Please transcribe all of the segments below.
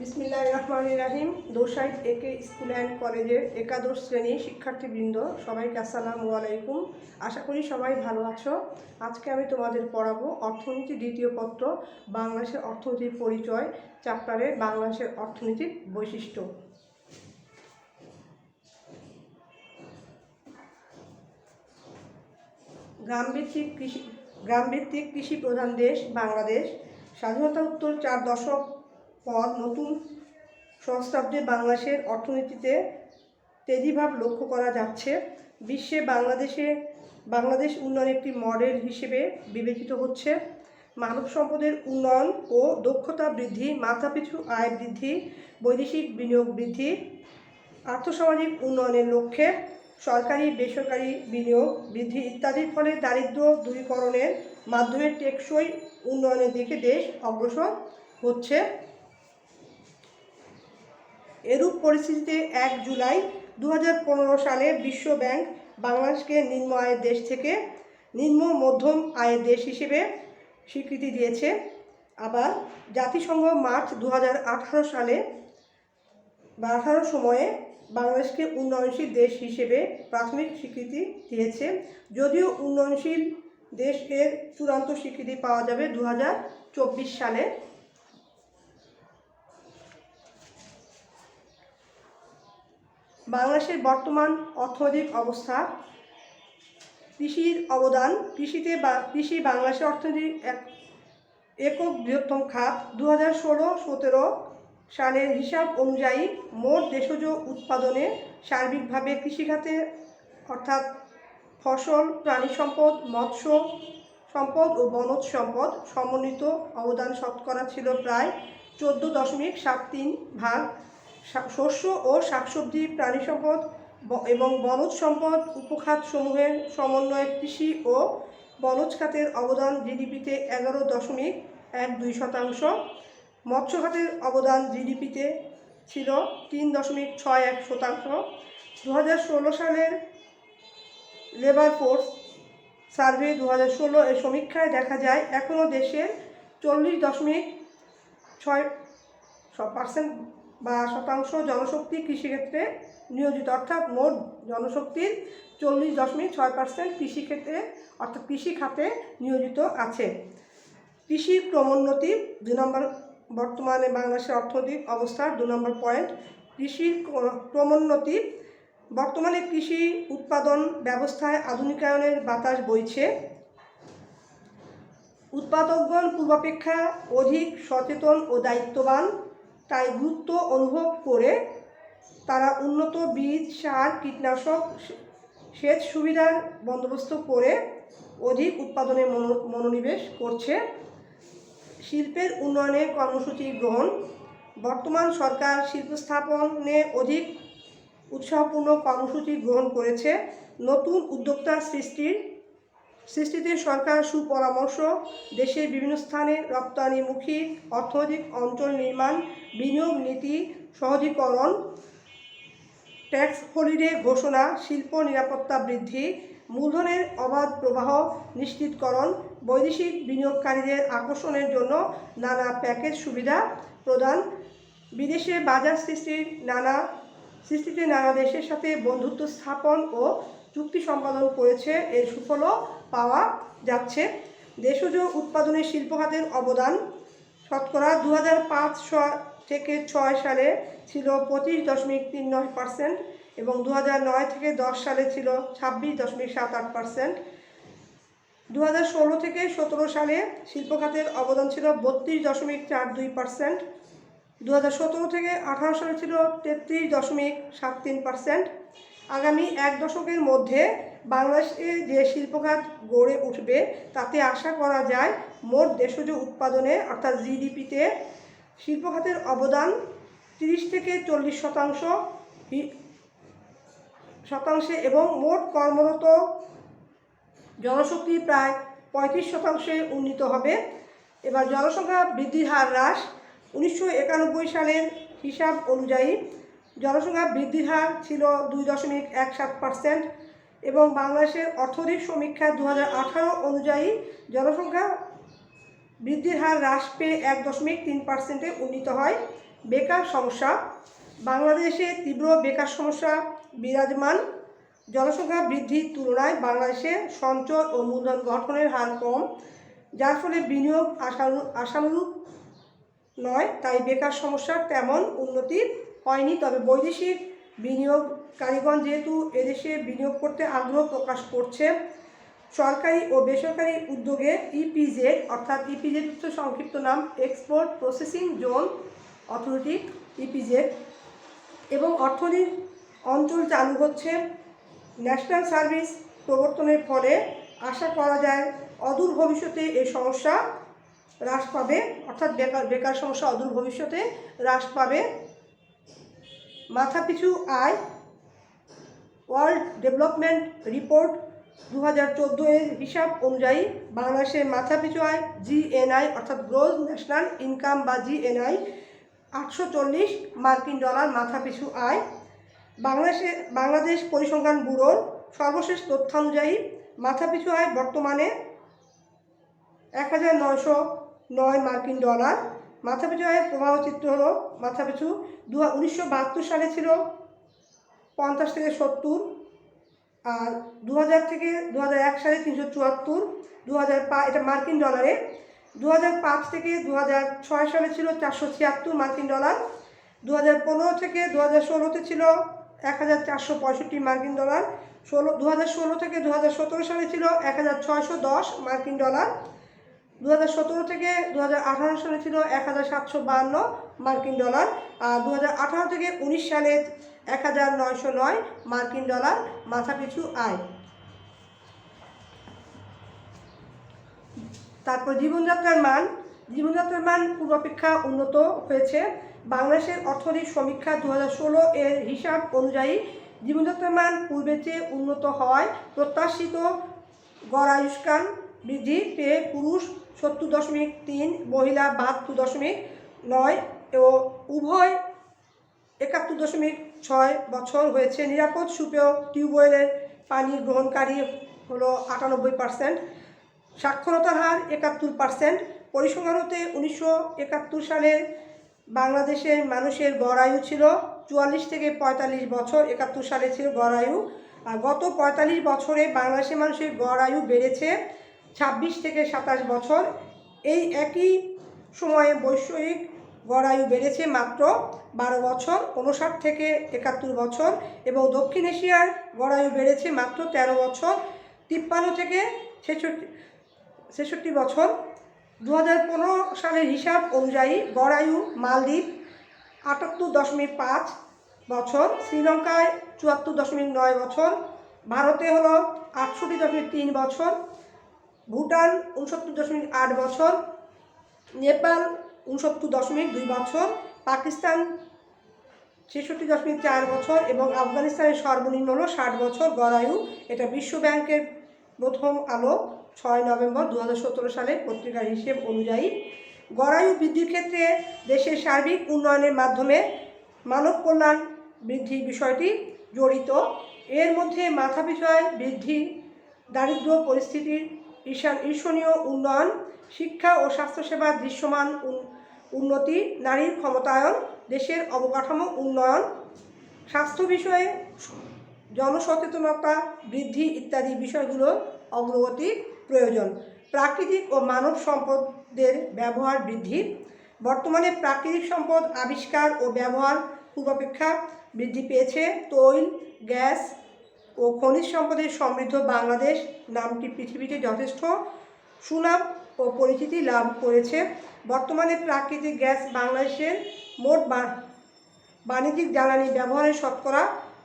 বিসমিল্লাহির রহমানির রহিম। দোসাইদ একে স্কুল অ্যান্ড কলেজের একাদশ শ্রেণীর শিক্ষার্থীবৃন্দ সবাইকে আসসালামু আলাইকুম। আশা করি সবাই ভালো আছো। আজকে আমি তোমাদের পড়াবো অর্থনীতি দ্বিতীয় পত্র, বাংলাদেশের অর্থনীতির পরিচয় চ্যাপ্টারে বাংলাদেশের অর্থনীতির বৈশিষ্ট্য। গ্রামভিত্তিক কৃষি প্রধান দেশ বাংলাদেশ। স্বাধীনতা উত্তর 4 দশক পর নতুন সহস্রাব্দে বাংলাদেশের অর্থনীতিতে তেজিভাব লক্ষ্য করা যাচ্ছে। বিশ্বে বাংলাদেশ উন্নয়ন একটি মডেল হিসেবে বিবেচিত হচ্ছে। মানব সম্পদের উন্নয়ন ও দক্ষতা বৃদ্ধি, মাথাপিছু আয় বৃদ্ধি, বৈদেশিক বিনিয়োগ বৃদ্ধি, আর্থসামাজিক উন্নয়নের লক্ষ্যে সরকারি বেসরকারি বিনিয়োগ বৃদ্ধি ইত্যাদির ফলে দারিদ্র্য দূরীকরণের মাধ্যমে টেকসই উন্নয়নের দিকে দেশ অগ্রসর হচ্ছে। এরূপ পরিস্থিতিতে 1 জুলাই 2015 সালে বিশ্ব ব্যাংক বাংলাদেশকে নিম্ন আয়ের দেশ থেকে নিম্ন মধ্যম আয়ের দেশ হিসেবে স্বীকৃতি দিয়েছে। আবার জাতিসংঘ মার্চ 2018 সালে বা 18 সময়ে বাংলাদেশকে উন্নয়নশীল দেশ হিসেবে প্রাথমিক স্বীকৃতি দিয়েছে, যদিও উন্নয়নশীল দেশের চূড়ান্ত স্বীকৃতি পাওয়া যাবে 2024 সালে। বাংলাদেশের বর্তমান অর্থনৈতিক অবস্থা। কৃষির অবদান। কৃষি বাংলাদেশের অর্থনীতির একক বৃহত্তম খাত। 2016-17 সালের হিসাব অনুযায়ী মোট দেশজ উৎপাদনে সার্বিকভাবে কৃষিখাতে অর্থাৎ ফসল, প্রাণী সম্পদ, মৎস্য সম্পদ ও বনজ সম্পদ সমন্বিত অবদান শতকরা ছিল প্রায় 14.73 ভাগ। শস্য ও শাকসবজি, প্রাণী সম্পদ এবং বনজ সম্পদ উপখাত সমূহের সমন্বয়ে কৃষি ও বনজ খাতের অবদান জিডিপিতে 11.12%। মৎস্য খাতের অবদান জিডিপিতে ছিল 3.61%। 2016 সালের লেবার ফোর্স সার্ভে 2016 এর সমীক্ষায় দেখা যায় এখনও দেশের 40.6% বা শতাংশ জনশক্তি কৃষিক্ষেত্রে নিয়োজিত, অর্থাৎ মোট জনশক্তির 40.6% কৃষিক্ষেত্রে অর্থাৎ কৃষি খাতে নিয়োজিত আছে। কৃষির ক্রমোন্নতি 2 নম্বর, বর্তমানে বাংলাদেশের অর্থনৈতিক অবস্থার 2 নম্বর পয়েন্ট। কৃষির ক্রমোন্নতি। বর্তমানে কৃষি উৎপাদন ব্যবস্থায় আধুনিকায়নের বাতাস বইছে। উৎপাদকগণ পূর্বাপেক্ষা অধিক সচেতন ও দায়িত্ববান, তাই গুরুত্ব অনুভব করে তারা উন্নত বীজ, সার, কীটনাশক, সেচ সুবিধার বন্দোবস্ত করে অধিক উৎপাদনে মনোনিবেশ করছে। শিল্পের উন্নয়নে কর্মসূচি গ্রহণ। বর্তমান সরকার শিল্প স্থাপনে অধিক উৎসাহপূর্ণ কর্মসূচি গ্রহণ করেছে। নতুন উদ্যোক্তা সৃষ্টিতে সরকার সুপরামর্শ, দেশের বিভিন্ন স্থানে রপ্তানিমুখী অর্থনৈতিক অঞ্চল নির্মাণ, বিনিয়োগ নীতি সহজীকরণ, ট্যাক্স হলিডে ঘোষণা, শিল্প নিরাপত্তা বৃদ্ধি, মূলধনের অবাধ প্রবাহ নিশ্চিতকরণ, বৈদেশিক বিনিয়োগকারীদের আকর্ষণের জন্য নানা প্যাকেজ সুবিধা প্রদান, বিদেশে বাজার সৃষ্টিতে নানা দেশের সাথে বন্ধুত্ব স্থাপন ও চুক্তি সম্পাদন করেছে। এর সুফলও পাওয়া যাচ্ছে। দেশজ উৎপাদনে শিল্প খাতের অবদান শতকরা 2005-6 সালে ছিল 25.39% এবং 2009-10 সালে ছিল 26.78%। 2016-17 সালে শিল্প খাতের অবদান ছিল 32.42%। 2017-18 সালে ছিল 33.73%। আগামী 1 দশকের মধ্যে বাংলাদেশে যে শিল্পখাত গড়ে উঠবে তাতে আশা করা যায় মোট দেশজ উৎপাদনে অর্থাৎ জিডিপিতে শিল্প খাতের অবদান 30-40% এবং মোট কর্মরত জনশক্তি প্রায় 35% উন্নীত হবে। এবার জনসংখ্যা বৃদ্ধির হার হ্রাস। 1991 সালের হিসাব অনুযায়ী জনসংখ্যা বৃদ্ধির হার ছিল 2.17% এবং বাংলাদেশের অর্থনৈতিক সমীক্ষা 2018 অনুযায়ী জনসংখ্যা বৃদ্ধির হার হ্রাস পেয়ে 1.3%-এ উন্নীত হয়। বেকার সমস্যা। বাংলাদেশে তীব্র বেকার সমস্যা বিরাজমান। জনসংখ্যা বৃদ্ধির তুলনায় বাংলাদেশে সঞ্চয় ও মূলধন গঠনের হার কম, যার ফলে বিনিয়োগ আশানুরূপ নয়। তাই বেকার সমস্যার তেমন উন্নতি হয়নি। তবে বৈদেশিক বিনিয়োগকারীগণ যেহেতু এদেশে বিনিয়োগ করতে আগ্রহ প্রকাশ করছে, সরকারি ও বেসরকারি উদ্যোগে ইপিজেড, অর্থাৎ ইপিজেড হচ্ছে সংক্ষিপ্ত নাম export processing zone authority, EPZ, এবং অর্থনীতি অঞ্চল চালু হচ্ছে। ন্যাশনাল সার্ভিস প্রবর্তনের ফলে আশা করা যায় অদূর ভবিষ্যতে এই সমস্যা হ্রাস পাবে, অর্থাৎ বেকার সমস্যা অদূর ভবিষ্যতে হ্রাস পাবে। মাথাপিছু আয়। ওয়ার্ল্ড ডেভেলপমেন্ট রিপোর্ট 2014 এর হিসাব অনুযায়ী বাংলাদেশের মাথাপিছু আয় জিএনআই, অর্থাৎ গ্রোস ন্যাশনাল ইনকাম বা জিএনআই, $840 মাথাপিছু আয়। বাংলাদেশ পরিসংখ্যান ব্যুরোর সর্বশেষ তথ্যানুযায়ী মাথাপিছু আয় বর্তমানে $1909। মাথাপিছু আয়ের প্রবাহ চিত্র হলো মাথাপিছু 1972 সালে ছিল 50 থেকে 70, আর 2000 থেকে 2001 সালে 374, 2005 এটা মার্কিন ডলারে, 2005 থেকে 2006 সালে ছিল $476, 2015 থেকে 2016-তে ছিল $1465, 2016 থেকে 2017 সালে ছিল $1610, 2017 থেকে 2018 সালে ছিল $1752, আর 2018 থেকে 19 সালে $1909 মাথাপিছু আয়। তারপর জীবনযাত্রার মান পূর্বাপেক্ষা উন্নত হয়েছে। বাংলাদেশের অর্থনৈতিক সমীক্ষা 2016 এর হিসাব অনুযায়ী জীবনযাত্রার মান পূর্বের চেয়ে উন্নত হওয়ায় প্রত্যাশিত গড় আয়ুষ্কাল বৃদ্ধি পেয়ে পুরুষ 70.3, মহিলা 72.9 ও উভয় 71.6 বছর হয়েছে। নিরাপদ সুপেয় টিউবওয়েলের পানি গ্রহণকারী হলো 98%। সাক্ষরতার হার 71%। পরিসংখ্যানতে 1971 সালে বাংলাদেশের মানুষের গড় আয়ু ছিল 44 থেকে 45 বছর, 71 সালে ছিল গড় আয়ু। আর গত 45 বছরে বাংলাদেশের মানুষের গড় আয়ু বেড়েছে 26 থেকে 27 বছর। এই একই সময়ে বৈশ্বিক গড় আয়ু বেড়েছে মাত্র 12 বছর, 59 থেকে 71 বছর, এবং দক্ষিণ এশিয়ার গড় আয়ু বেড়েছে মাত্র 13 বছর, 53 থেকে 66 বছর। 2015 সালের হিসাব অনুযায়ী গড় আয়ু মালদ্বীপ 78.5 বছর, শ্রীলঙ্কায় 74.9 বছর, ভারতে হলো 68.3 বছর, ভুটান 69.8 বছর, নেপাল 69.2 বছর, পাকিস্তান 66.4 বছর, এবং আফগানিস্তানের সর্বনিম্ন হলো 60 বছর গড় আয়ু। এটা বিশ্ব ব্যাংকের প্রথম আলো 6 নভেম্বর 2017 সালে পত্রিকার হিসেব অনুযায়ী। গড় আয়ু বৃদ্ধির ক্ষেত্রে দেশের সার্বিক উন্নয়নের মাধ্যমে মানব কল্যাণ বৃদ্ধির বিষয়টি জড়িত। এর মধ্যে মাথাপিছু আয় বৃদ্ধি, দারিদ্র্য পরিস্থিতির ঈর্ষণীয় উন্নয়ন, শিক্ষা ও স্বাস্থ্যসেবার দৃশ্যমান উন্নতি, নারীর ক্ষমতায়ন, দেশের অবকাঠামো উন্নয়ন, স্বাস্থ্য বিষয়ে জনসচেতনতা বৃদ্ধি ইত্যাদি বিষয়গুলোর অগ্রগতি প্রয়োজন। প্রাকৃতিক ও মানব সম্পদের ব্যবহার বৃদ্ধি। বর্তমানে প্রাকৃতিক সম্পদ আবিষ্কার ও ব্যবহার পূর্বাপেক্ষা বৃদ্ধি পেয়েছে। তৈল, গ্যাস ও খনিজ সম্পদের সমৃদ্ধ বাংলাদেশ নামটি পৃথিবীতে যথেষ্ট সুনাম ও পরিচিতি লাভ করেছে। বর্তমানে প্রাকৃতিক গ্যাস বাংলাদেশের মোট বাণিজ্যিক জ্বালানি ব্যবহারের শতকরা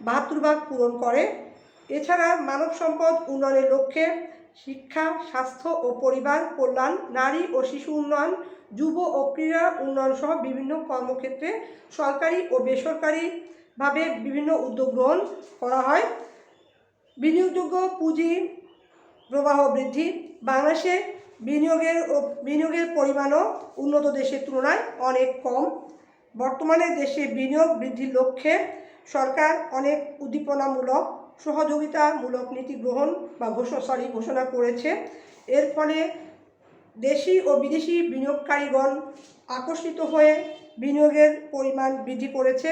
72% পূরণ করে। এছাড়া মানব সম্পদ উন্নয়নের লক্ষ্যে শিক্ষা, স্বাস্থ্য ও পরিবার কল্যাণ, নারী ও শিশু উন্নয়ন, যুব ও ক্রীড়া উন্নয়ন সহ বিভিন্ন কর্মক্ষেত্রে সরকারি ও বেসরকারিভাবে বিভিন্ন উদ্যোগ গ্রহণ করা হয়। বিনিয়োগযোগ্য পুঁজি প্রবাহ বৃদ্ধি। বাংলাদেশে বিনিয়োগের পরিমাণও উন্নত দেশের তুলনায় অনেক কম। বর্তমানে দেশে বিনিয়োগ বৃদ্ধির লক্ষ্যে সরকার অনেক উদ্দীপনামূলক সহযোগিতামূলক নীতি গ্রহণ বা ঘোষণা করেছে। এর ফলে দেশি ও বিদেশি বিনিয়োগকারীগণ আকর্ষিত হয়ে বিনিয়োগের পরিমাণ বৃদ্ধি করেছে।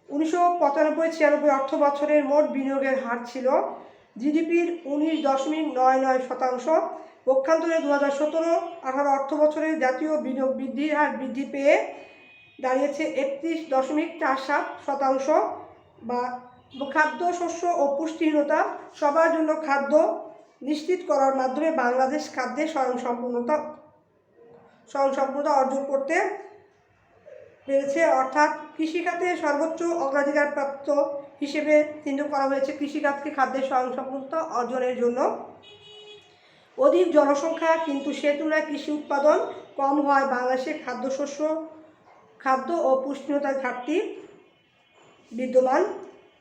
1995-96 অর্থ বছরের মোট বিনিয়োগের হার ছিল জিডিপির 19.99%। পক্ষান্তরে 2017-18 অর্থ বছরে জাতীয় বিনিয়োগ বৃদ্ধির হার বৃদ্ধি পেয়ে দাঁড়িয়েছে 31.47%। বা খাদ্য শস্য ও পুষ্টিহীনতা সবার জন্য খাদ্য নিশ্চিত করার মাধ্যমে বাংলাদেশ খাদ্যে স্বয়ংসম্পূর্ণতা অর্জন করতে পেরেছে। অর্থাৎ কৃষিখাতে সর্বোচ্চ অগ্রাধিকারপ্রাপ্ত হিসেবে চিহ্নিত করা হয়েছে কৃষিখাতকে খাদ্যের স্বয়ংসম্পূর্ণতা অর্জনের জন্য। অধিক জনসংখ্যা কিন্তু সে তুলনায় কৃষি উৎপাদন কম হওয়ায় বাংলাদেশে খাদ্য ও পুষ্টিহীনতার ঘাটতি বিদ্যমান।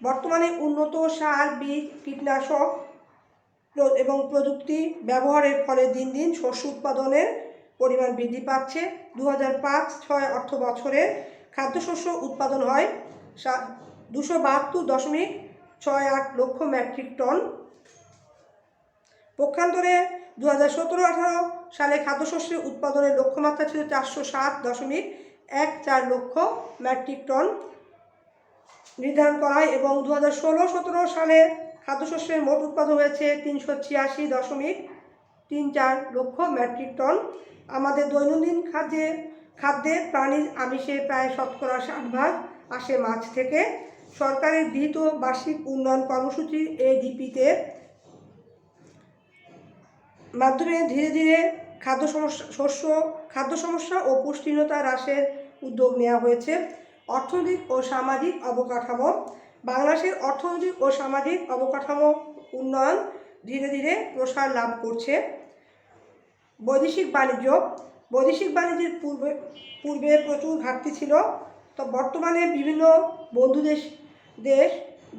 বর্তমানে উন্নত সার, বীজ, কীটনাশক এবং প্রযুক্তি ব্যবহারের ফলে দিন দিন শস্য উৎপাদনের পরিমাণ বৃদ্ধি পাচ্ছে। 2005-06 অর্থ বছরে খাদ্যশস্য উৎপাদন হয় 272.68 লক্ষ মেট্রিক টন। পক্ষান্তরে 2017-18 সালে খাদ্যশস্যের উৎপাদনের লক্ষ্যমাত্রা ছিল 407.14 লক্ষ মেট্রিক টন নির্ধারণ করা হয় এবং 2016-17 সালে খাদ্যশস্যের মোট উৎপাদন হয়েছে 386.34 লক্ষ মেট্রিক টন। আমাদের দৈনন্দিন খাদ্যে প্রাণীর আমিষে প্রায় 60% আসে মাছ থেকে। সরকারের গৃহীত বার্ষিক উন্নয়ন কর্মসূচি ADP-তে মাধ্যমে ধীরে ধীরে খাদ্য সমস্যা ও পুষ্টিহীনতা হ্রাসের উদ্যোগ নেওয়া হয়েছে। অর্থনৈতিক ও সামাজিক অবকাঠামো। বাংলাদেশের অর্থনৈতিক ও সামাজিক অবকাঠামো উন্নয়ন ধীরে ধীরে প্রসার লাভ করছে। বৈদেশিক বাণিজ্যের পূর্বে প্রচুর ঘাটতি ছিল, তো বর্তমানে বিভিন্ন বন্ধু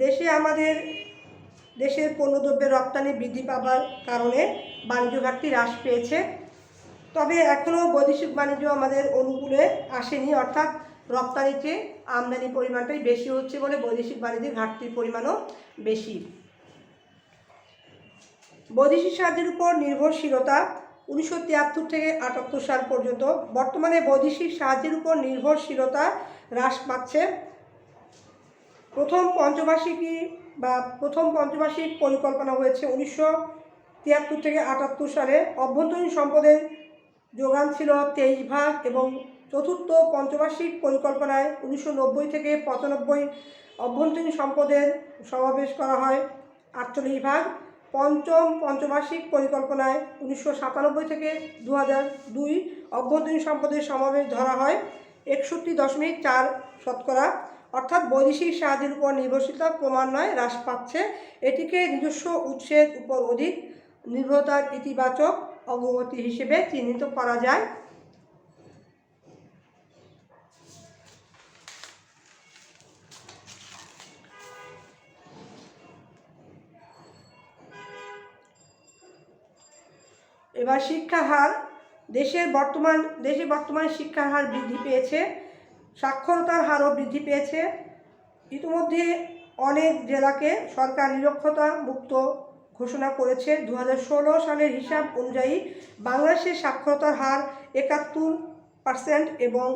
দেশে আমাদের দেশের পণ্যদ্রব্যের রপ্তানি বৃদ্ধি পাবার কারণে বাণিজ্য ঘাটতি হ্রাস পেয়েছে। তবে এখনও বৈদেশিক বাণিজ্য আমাদের অনুকূলে আসেনি, অর্থাৎ রপ্তানিতে আমদানি পরিমাণটাই বেশি হচ্ছে বলে বৈদেশিক বাণিজ্যের ঘাটতির পরিমাণও বেশি। বৈদেশিক সাহায্যের উপর নির্ভরশীলতা 1973 থেকে 78 সাল পর্যন্ত। বর্তমানে বৈদেশিক সাহায্যের উপর নির্ভরশীলতা হ্রাস পাচ্ছে। প্রথম পঞ্চবার্ষিক পরিকল্পনা হয়েছে 1973 থেকে 78 সালে। অভ্যন্তরীণ সম্পদের যোগান ছিল 23 ভাগ এবং চতুর্থ পঞ্চবার্ষিক পরিকল্পনায় 1990 থেকে 95 অভ্যন্তরীণ সম্পদের সমাবেশ করা হয় 48 ভাগ। পঞ্চম পঞ্চবার্ষিক পরিকল্পনায় 1997 থেকে 2002 অভ্যন্তরীণ সম্পদের সমাবেশ ধরা হয় 61.4%। অর্থাৎ বৈদেশিক সাহায্যের উপর নির্ভরশীলতা ক্রমান্বয়ে হ্রাস পাচ্ছে। এটিকে নিজস্ব উৎসের উপর অধিক নির্ভরতার ইতিবাচক অগ্রগতি হিসেবে চিহ্নিত করা যায়। এবার শিক্ষার হার। দেশে বর্তমানে শিক্ষার হার বৃদ্ধি পেয়েছে, সাক্ষরতার হারও বৃদ্ধি পেয়েছে। ইতিমধ্যে অনেক জেলাকে সরকার নিরক্ষরতা মুক্ত ঘোষণা করেছে। 2016 সালের হিসাব অনুযায়ী বাংলাদেশের সাক্ষরতার হার 71% এবং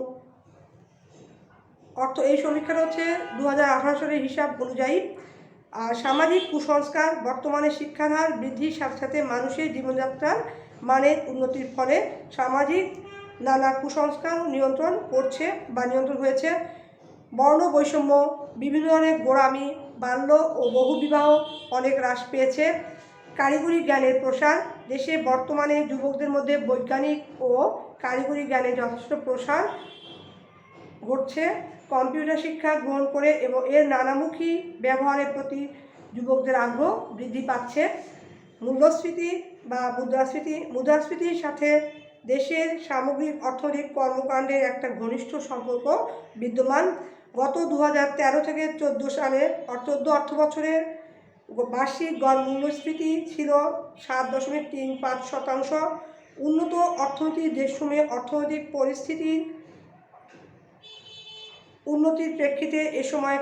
এই সমীক্ষাটা হচ্ছে 2018 সালের হিসাব অনুযায়ী। আর সামাজিক কুসংস্কার। বর্তমানে শিক্ষার হার বৃদ্ধির সাথে সাথে মানুষের জীবনযাত্রার মানের উন্নতির ফলে সামাজিক নানা কুসংস্কার নিয়ন্ত্রণ হয়েছে। বর্ণ বৈষম্য, বিভিন্ন ধরনের গোঁড়ামি, বাল্য ও বহুবিবাহ অনেক হ্রাস পেয়েছে। কারিগরি জ্ঞানের প্রসার। দেশে বর্তমানে যুবকদের মধ্যে বৈজ্ঞানিক ও কারিগরি জ্ঞানের যথেষ্ট প্রসার ঘটছে। কম্পিউটার শিক্ষা গ্রহণ করে এবং এর নানামুখী ব্যবহারের প্রতি যুবকদের আগ্রহ বৃদ্ধি পাচ্ছে। মুদ্রাস্ফীতির সাথে দেশের সামগ্রিক অর্থনৈতিক কর্মকাণ্ডের একটা ঘনিষ্ঠ সম্পর্ক বিদ্যমান। গত 2013 থেকে 14 অর্থবছরের বার্ষিক গড় মূল্যস্ফীতি ছিল 7.35%। উন্নত অর্থনীতির দেশসমূহে অর্থনৈতিক পরিস্থিতির উন্নতির প্রেক্ষিতে এ সময়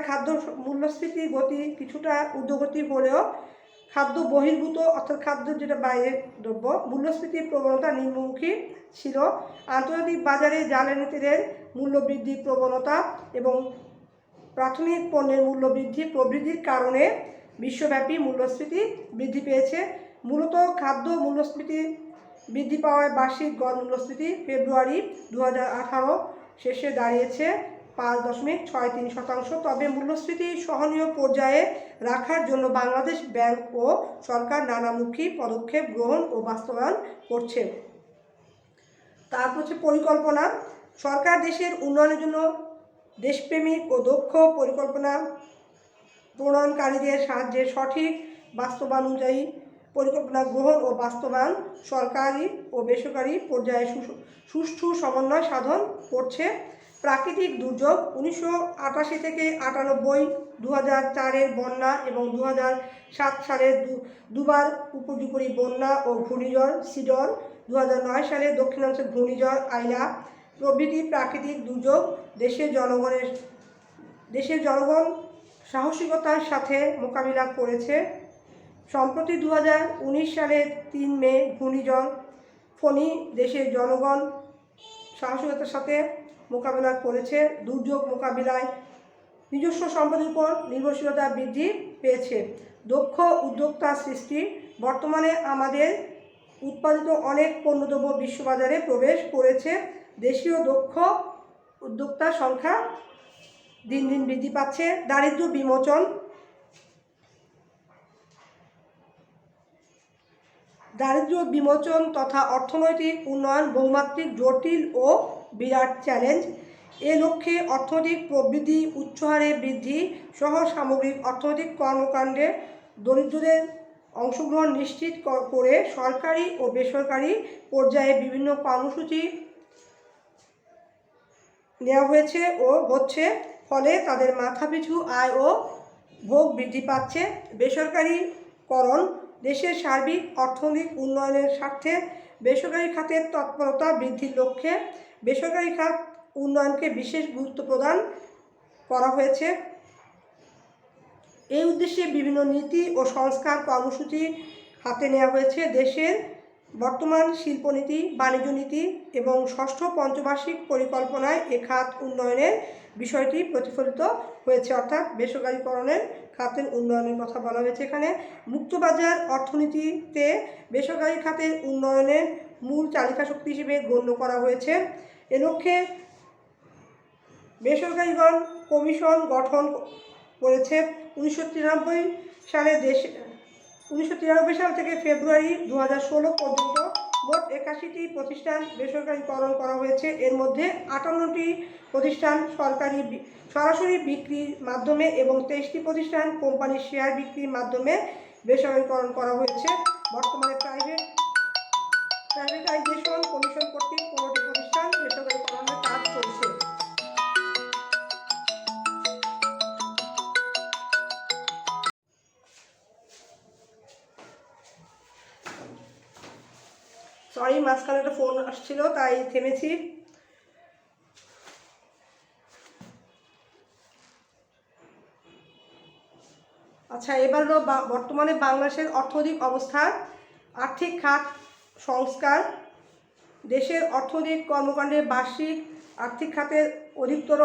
খাদ্য মূল্যস্ফীতির গতি কিছুটা ঊর্ধ্বগতি হলেও খাদ্য বহির্ভূত অর্থাৎ খাদ্য যেটা বাইরের দ্রব্য মূল্যস্ফীতির প্রবণতা নিম্নমুখী ছিল। আন্তর্জাতিক বাজারে জ্বালানি তেলের মূল্যবৃদ্ধির প্রবণতা এবং প্রাথমিক পণ্যের মূল্যবৃদ্ধি প্রবৃদ্ধির কারণে বিশ্বব্যাপী মূল্যস্ফীতি বৃদ্ধি পেয়েছে। মূলত খাদ্য মূল্যস্ফীতি বৃদ্ধি পাওয়ায় বার্ষিক গড় মূল্যস্ফীতি ফেব্রুয়ারি 2018 শেষে দাঁড়িয়েছে 5.63%। তবে মূল্যস্ফীতি সহনীয় পর্যায়ে রাখার জন্য বাংলাদেশ ব্যাংক ও সরকার নানামুখী পদক্ষেপ গ্রহণ ও বাস্তবায়ন করছে। তারপর হচ্ছে পরিকল্পনা। সরকার দেশের উন্নয়নের জন্য দেশপ্রেমিক ও দক্ষ পরিকল্পনা প্রণয়নকারীদের সাহায্যে সঠিক বাস্তবায়ন অনুযায়ী পরিকল্পনা গ্রহণ ও বাস্তবায়ন সরকারি ও বেসরকারি পর্যায়ে সুষ্ঠু সমন্বয় সাধন করছে। প্রাকৃতিক দুর্যোগ 1988 থেকে 98, 2004-এর বন্যা এবং 2007 সালের দুবার উপর্যুপরি বন্যা ও ঘূর্ণিঝড় সিডর, 2009 সালে দক্ষিণাঞ্চল ঘূর্ণিঝড় আইলা প্রভৃতি প্রাকৃতিক দুর্যোগ দেশের জনগণ সাহসিকতার সাথে মোকাবিলা করেছে। সম্প্রতি 2019 সালের 3 মে ঘূর্ণিঝড় ফণী দেশের জনগণ সাহসিকতার সাথে মোকাবিলা করেছে। দুর্যোগ মোকাবিলায় নিজস্ব সম্পদের উপর নির্ভরশীলতা বৃদ্ধি পেয়েছে। দক্ষ উদ্যোক্তা সৃষ্টি। বর্তমানে আমাদের উৎপাদিত অনেক পণ্যদ্রব্য বিশ্ববাজারে প্রবেশ করেছে। দেশীয় দক্ষ উদ্যোক্তার সংখ্যা দিন দিন বৃদ্ধি পাচ্ছে। দারিদ্র্য বিমোচন। দারিদ্র্য বিমোচন তথা অর্থনৈতিক উন্নয়ন বহুমাত্রিক, জটিল ও বিরাট চ্যালেঞ্জ। এ লক্ষ্যে অর্থনৈতিক প্রবৃদ্ধি, উচ্চ হারে বৃদ্ধি সহ সামগ্রিক অর্থনৈতিক কর্মকাণ্ডে দরিদ্রদের অংশগ্রহণ নিশ্চিত করে সরকারি ও বেসরকারি পর্যায়ে বিভিন্ন কর্মসূচি নেওয়া হয়েছে ও হচ্ছে। ফলে তাদের মাথাপিছু আয় ও ভোগ বৃদ্ধি পাচ্ছে। বেসরকারীকরণ। দেশের সার্বিক অর্থনৈতিক উন্নয়নের স্বার্থে বেসরকারি খাতের তৎপরতা বৃদ্ধির লক্ষ্যে বেসরকারি খাত উন্নয়নকে বিশেষ গুরুত্ব প্রদান করা হয়েছে। এই উদ্দেশ্যে বিভিন্ন নীতি ও সংস্কার কর্মসূচি হাতে নেওয়া হয়েছে। দেশের বর্তমান শিল্পনীতি, বাণিজ্য নীতি এবং ষষ্ঠ পঞ্চবার্ষিক পরিকল্পনায় এ খাত উন্নয়নের বিষয়টি প্রতিফলিত হয়েছে, অর্থাৎ বেসরকারীকরণের খাতের উন্নয়নের কথা বলা হয়েছে এখানে। মুক্তবাজার অর্থনীতিতে বেসরকারি খাতের উন্নয়নের মূল চালিকা শক্তি হিসেবে গণ্য করা হয়েছে। এ লক্ষ্যে বেসরকারীকরণ কমিশন গঠন করেছে। 1993 সাল থেকে ফেব্রুয়ারি 2016 পর্যন্ত মোট 81টি প্রতিষ্ঠান বেসরকারীকরণ করা হয়েছে। এর মধ্যে 58টি প্রতিষ্ঠান সরাসরি বিক্রির মাধ্যমে এবং 23টি প্রতিষ্ঠান কোম্পানির শেয়ার বিক্রির মাধ্যমে বেসরকারীকরণ করা হয়েছে। বর্তমানে প্রাইভেটাইজেশন কমিশন কর্তৃক 15টি প্রতিষ্ঠান বেসরকারীকরণের কাজ চলছে। সরি, মাঝখানে একটা ফোন আসছিল তাই থেমেছি। আচ্ছা, এবার হলো বর্তমানে বাংলাদেশের অর্থনৈতিক অবস্থা। আর্থিক খাত সংস্কার। দেশের অর্থনৈতিক কর্মকাণ্ডে বার্ষিক আর্থিক খাতের অধিকতর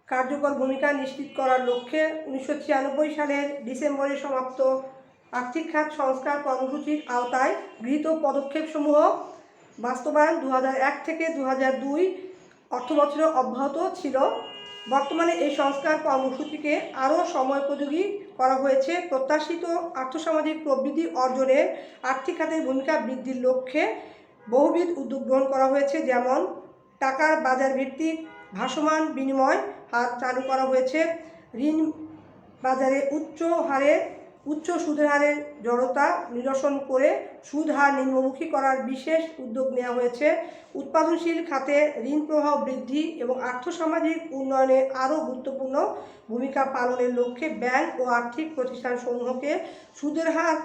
কার্যকর ভূমিকা নিশ্চিত করার লক্ষ্যে 1996 সালের ডিসেম্বরে সমাপ্ত আর্থিক খাত সংস্কার কর্মসূচির আওতায় গৃহীত পদক্ষেপসমূহ বাস্তবায়ন 2001 থেকে 2002 অর্থবছরে অব্যাহত ছিল। বর্তমানে এই সংস্কার কর্মসূচিকে আরও সময়োপযোগী করা হয়েছে। প্রত্যাশিত আর্থসামাজিক প্রবৃদ্ধি অর্জনে আর্থিক খাতের ভূমিকা বৃদ্ধির লক্ষ্যে বহুবিধ উদ্যোগ গ্রহণ করা হয়েছে, যেমন টাকার বাজার ভিত্তিক ভাসমান বিনিময় হার চালু করা হয়েছে। ঋণ বাজারে উচ্চ সুদের হারের জড়তা নিরসন করে সুদ হার নিম্নমুখী করার বিশেষ উদ্যোগ নেওয়া হয়েছে। উৎপাদনশীল খাতে ঋণ প্রবাহ বৃদ্ধি এবং আর্থসামাজিক উন্নয়নে আরও গুরুত্বপূর্ণ ভূমিকা পালনের লক্ষ্যে ব্যাংক ও আর্থিক প্রতিষ্ঠানসমূহকে সুদের হার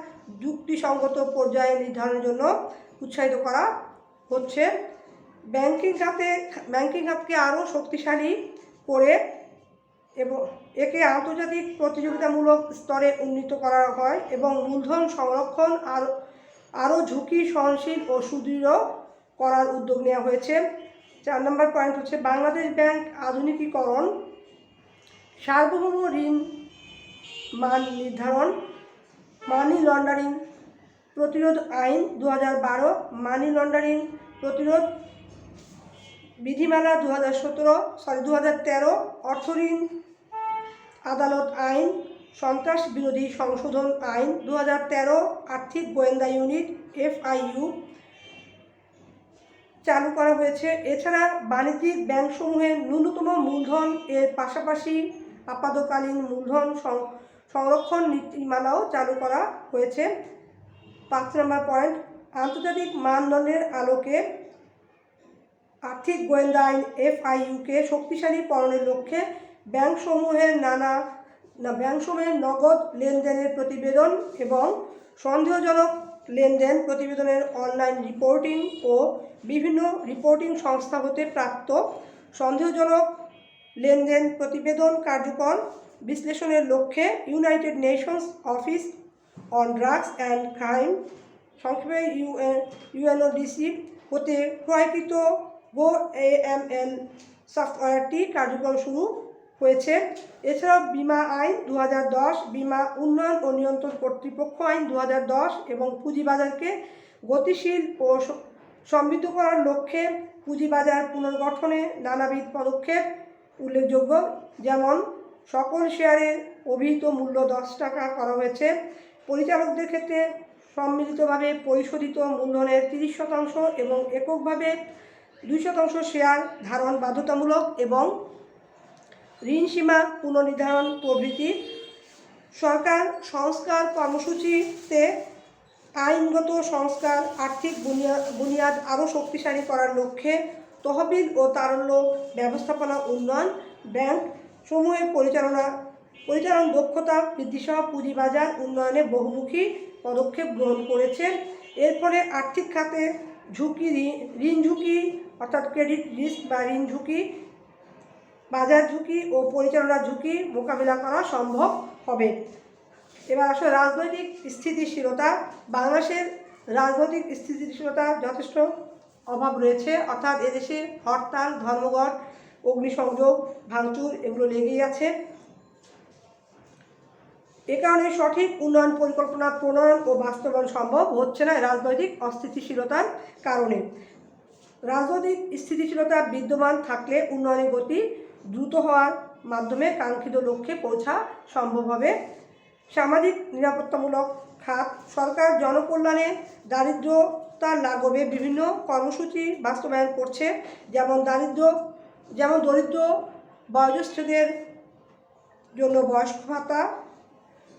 যুক্তিসঙ্গত পর্যায়ে নির্ধারণের জন্য উৎসাহিত করা হচ্ছে। ব্যাংকিং খাতকে আরও শক্তিশালী করে এবং একে আন্তর্জাতিক প্রতিযোগিতামূলক স্তরে উন্নীত করা হয় এবং মূলধন সংরক্ষণ আরও ঝুঁকি সহনশীল ও সুদৃঢ় করার উদ্যোগ নেওয়া হয়েছে। 4 নম্বর পয়েন্ট হচ্ছে বাংলাদেশ ব্যাংক আধুনিকীকরণ, সার্বভৌম ঋণ মান নির্ধারণ, মানি লন্ডারিং প্রতিরোধ আইন 2012, মানি লন্ডারিং প্রতিরোধ বিধিমালা 2013, অর্থঋণ আদালত আইন, সন্ত্রাস বিরোধী সংশোধন আইন 2013, আর্থিক গোয়েন্দা ইউনিট FIU চালু করা হয়েছে। এছাড়া বাণিজ্যিক ব্যাংকসমূহের ন্যূনতম মূলধন এর পাশাপাশি আপাতকালীন মূলধন সংরক্ষণ নীতিমালাও চালু করা হয়েছে। 5 নম্বর পয়েন্ট আন্তর্জাতিক মানদণ্ডের আলোকে আর্থিক গোয়েন্দা আইন FIUকে শক্তিশালীকরণের লক্ষ্যে ব্যাংকসমূহের নগদ লেনদেনের প্রতিবেদন এবং সন্দেহজনক লেনদেন প্রতিবেদনের অনলাইন রিপোর্টিং ও বিভিন্ন রিপোর্টিং সংস্থা হতে প্রাপ্ত সন্দেহজনক লেনদেন প্রতিবেদন কার্যকর বিশ্লেষণের লক্ষ্যে United Nations office on drugs and crime, সংক্ষেপে UNODC হতে ক্রয়কৃত GoAML সফটওয়্যারটি কার্যক্রম শুরু হয়েছে। এছাড়াও বিমা আইন 2010, বিমা উন্নয়ন ও নিয়ন্ত্রণ কর্তৃপক্ষ আইন 2010 এবং পুঁজিবাজারকে গতিশীল ও সমৃদ্ধ করার লক্ষ্যে পুঁজিবাজার পুনর্গঠনে নানাবিধ পদক্ষেপ উল্লেখযোগ্য, যেমন সকল শেয়ারের অভিহিত মূল্য 10 টাকা করা হয়েছে, পরিচালকদের ক্ষেত্রে সম্মিলিতভাবে পরিশোধিত মূলধনের 30% এবং এককভাবে 2% শেয়ার ধারণ বাধ্যতামূলক এবং ঋণ সীমা পুনর্নির্ধারণ প্রভৃতি। সরকার সংস্কার কর্মসূচিতে আইনগত সংস্কার, আর্থিক বুনিয়াদ আরও শক্তিশালী করার লক্ষ্যে তহবিল ও তারল্য ব্যবস্থাপনা উন্নয়ন, ব্যাংক সমূহের পরিচালন দক্ষতা বৃদ্ধিসহ পুঁজিবাজার উন্নয়নে বহুমুখী পদক্ষেপ গ্রহণ করেছে। এর ফলে আর্থিক খাতে ঋণ ঝুঁকি অর্থাৎ ক্রেডিট রিস্ক বা ঋণ ঝুঁকি, বাজার ঝুঁকি ও পরিচালনা ঝুঁকি মোকাবিলা করা সম্ভব হবে। এবার আসলে রাজনৈতিক স্থিতিশীলতা। বাংলাদেশের রাজনৈতিক স্থিতিশীলতা যথেষ্ট অভাব রয়েছে, অর্থাৎ এদেশে হরতাল, ধর্মঘট, অগ্নিসংযোগ, ভাঙচুর এগুলো লেগেই আছে। এ কারণে সঠিক উন্নয়ন পরিকল্পনা প্রণয়ন ও বাস্তবায়ন সম্ভব হচ্ছে না রাজনৈতিক অস্থিতিশীলতার কারণে। রাজনৈতিক স্থিতিশীলতা বিদ্যমান থাকলে উন্নয়নের গতি দ্রুত হওয়ার মাধ্যমে কাঙ্ক্ষিত লক্ষ্যে পৌঁছা সম্ভব হবে। সামাজিক নিরাপত্তামূলক খাত। সরকার জনকল্যাণে দারিদ্রতা লাঘবে বিভিন্ন কর্মসূচি বাস্তবায়ন করছে, যেমন দরিদ্র বয়োজ্যেষ্ঠদের জন্য বয়স্ক ভাতা,